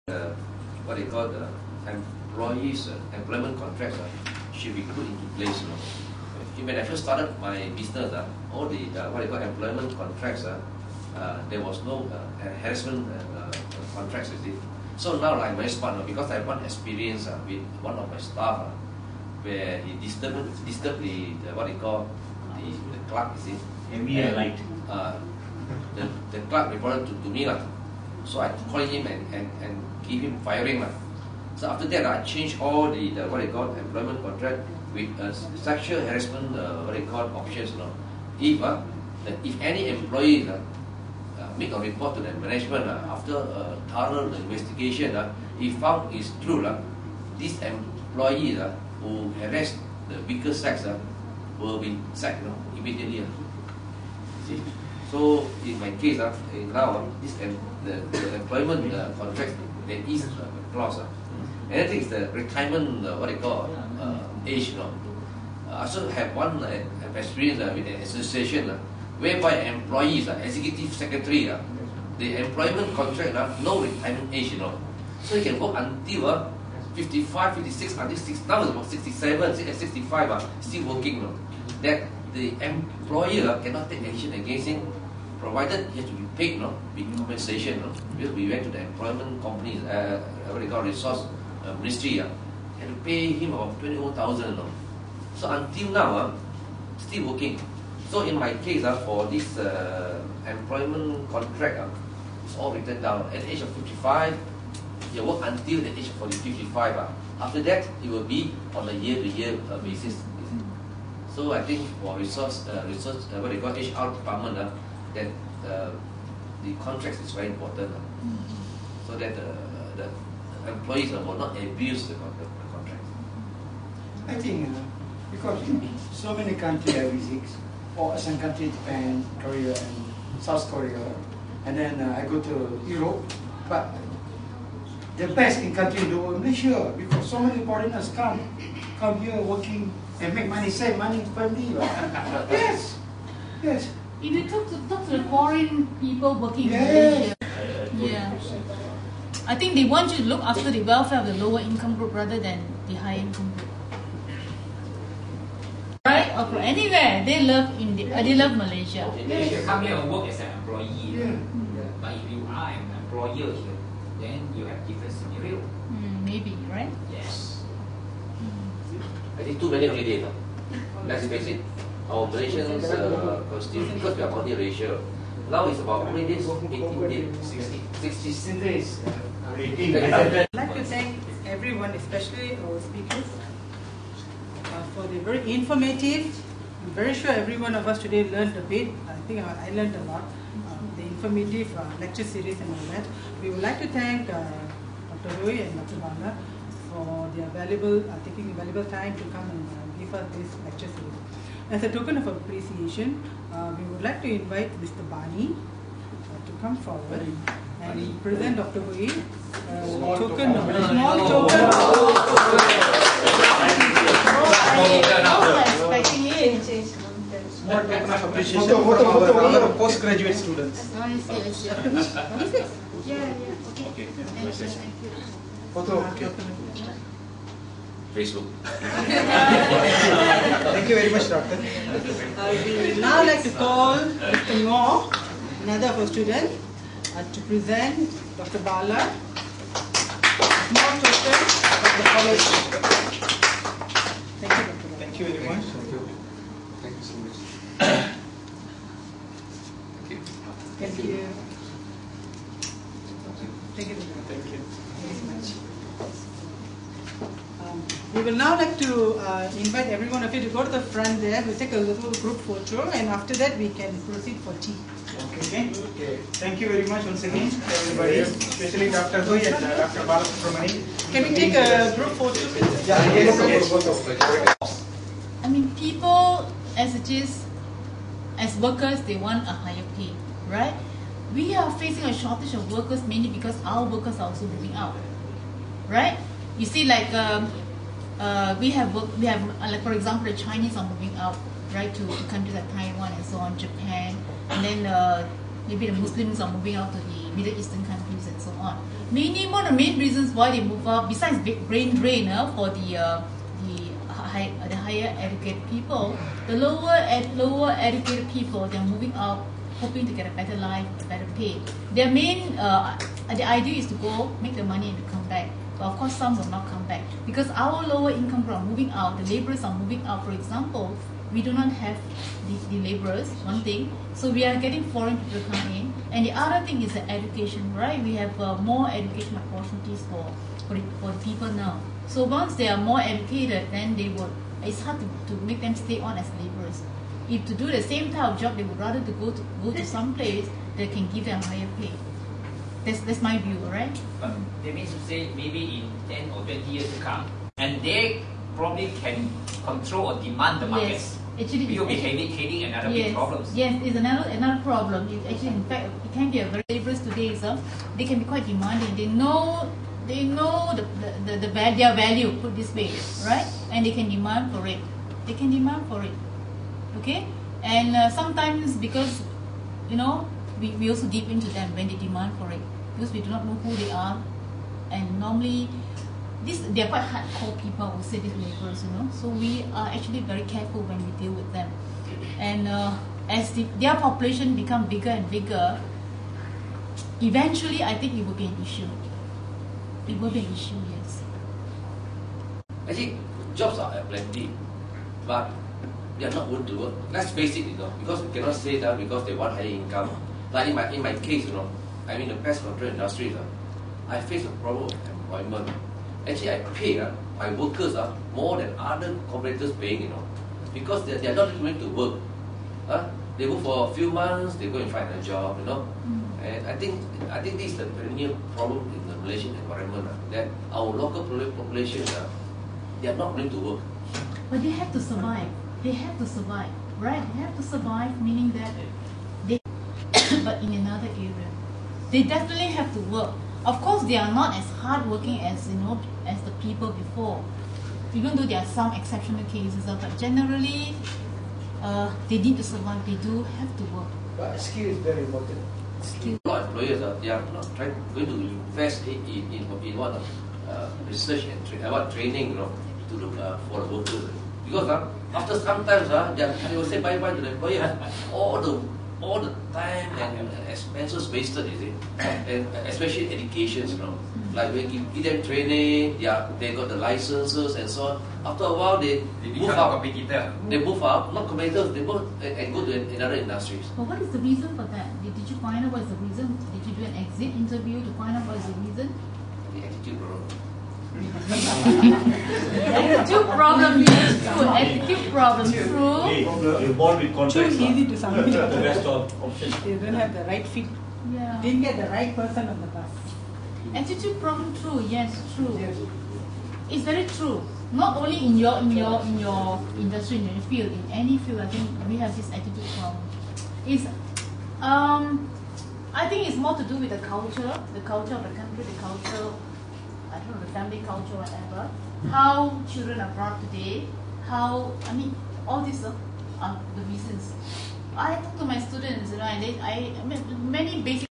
what they call the employees employment contracts should be put into place. When I first started my business, all the what they call employment contracts, there was no harassment contracts. You see. So now I'm very smart because I have one experience with one of my staff where he disturbed the what they call the clerk. You see. The clerk reported to me so I called him and give him firing So after that I changed all the what they call employment contract with sexual harassment what they call options. If any employee make a report to the management after a thorough investigation, if found is true, this employee who harassed the weaker sex will be sacked immediately. See? So in my case, now this the employment contract there is a clause. Another thing is the retirement what they call age. I also have one experience with an association whereby employees, executive secretary, the employment contract no retirement age. So you can work until 55, 56, until 6, now it's about 67, 65, still working. That the employer cannot take action against him, provided he has to be paid, with compensation. Because we went to the employment companies, what they call resource ministry, had to pay him about 21,000. So until now, still working. So in my case, for this employment contract, it's all written down. At the age of 55, you work until the age of 55. After that, it will be on a year-to-year basis. So I think for resource what they call HR department, that the contract is very important, so that the employees will not abuse the contract. I think because so many countries I visit, or some countries, Japan, Korea, and South Korea, and then I go to Europe, but the best in country in the world, Malaysia, because so many foreigners come here working and make money, save money, family. Yes, yes. If you talk to the foreign people working in Malaysia, I think they want you to look after the welfare of the lower income group rather than the high income group. Right? Or from anywhere, they love Malaysia. You come here and work as an employee, but if you are an employer here, then you have different scenario. Maybe, right? Yes. I think too many holidays. Let's face it, our Malaysians constitution, because we are multiracial. Now it's about how many days? 18 days? 60 days. I'd like to thank everyone, especially our speakers, for the very informative. I'm very sure every one of us today learned a bit. I think I learned a lot. The informative lecture series and all that. We would like to thank Dr. Roy and Dr. Bala for their taking valuable time to come and give us this lecture series. As a token of appreciation, we would like to invite Mr. Bani to come forward and present Dr. Hui a small token. Small token of appreciation for our postgraduate students. I see. Okay. Thank you. Photo. Facebook. Thank you very much, Doctor. We would now like to call Mr. Ngo, another of our students, to present Dr. Bala, small token of the college. Thank you, Dr. Bala. Thank you very much. Thank you so much. Thank you. Thank you. Thank you. Very much. We will now like to invite every one of you to go to the front there. We'll take a little group photo, and after that we can proceed for tea. Okay. Thank you very much once again, everybody, especially Dr. Hui and Dr. Balasubramani. Can we take a group photo? I mean, people as it is, as workers, they want a higher pay, right? We are facing a shortage of workers mainly because our workers are also moving out, right? You see, like we have like for example, the Chinese are moving out, right, to countries like Taiwan and so on, Japan, and then maybe the Muslims are moving out to the Middle Eastern countries and so on. One of the main reasons why they move out, besides brain drain for the higher educated people, the lower educated people, they're moving out hoping to get a better life, a better pay. Their main the idea is to go make the money and to come back. But of course, some will not come back because our lower income group are moving out. The laborers are moving out. For example, we do not have the laborers. One thing, so we are getting foreign people come in, and the other thing is the education. Right, we have more education opportunities for the people now. So once they are more educated, then they would. It's hard to make them stay on as laborers. If to do the same type of job, they would rather to go to some place that can give them higher pay. That's my view, right? But that means to say maybe in 10 or 20 years to come, and they probably can control or demand the market. Yes, actually, we will be heading another big problems. Yes, it's another problem. Actually, in fact, it can be a very laborers today. So they can be quite demanding. They know their value. Put this way, right? And they can demand for it. Okay, and sometimes because we also deep into them when they demand for it because we do not know who they are, and normally they are quite hardcore people. I would say these laborers, So we are actually very careful when we deal with them, and as their population become bigger and bigger, eventually I think it will be an issue. It will be an issue, yes. Actually, jobs are plenty, but they are not going to work. Let's face it, because we cannot say that because they want higher income. Like in my case, I'm in the pest control industry. I face a problem of employment. Actually, I pay my workers more than other competitors paying, because they are not going to work. They work for a few months, they go and find a job, And I think this is the perennial problem in the Malaysian environment, that our local population, they are not going to work. But they have to survive. Right? They have to survive, meaning that they, but in another area, they definitely have to work. Of course, they are not as hardworking as as the people before. Even though there are some exceptional cases, but generally, they need to survive. They do have to work. But skill is very important. A lot of employers they are not going to invest in what research and training to look for the workers. Because after sometimes they will say bye bye to the employer. All the time and expenses wasted, is it? And especially education, like when you give them training, they got the licenses and so on. After a while, they move out. Competitor. They move out, not competitors. They move and go to another industries. But what is the reason for that? Did you find out what is the reason? Did you do an exit interview to find out what is the reason? The attitude problem. Attitude problem, yes, true. Attitude problem, true. You're born with Too contracts. easy to submit. The best option. They don't have the right fit. Yeah. Didn't get the right person on the bus. Attitude problem, true. Yes, true. Yes. It's very true. Not only in your industry, in your field, in any field, I think we have this attitude problem. I think it's more to do with the culture of the country, the culture, I don't know, the family culture, whatever. How children are brought up today. All these are the reasons. I talk to my students, and many basic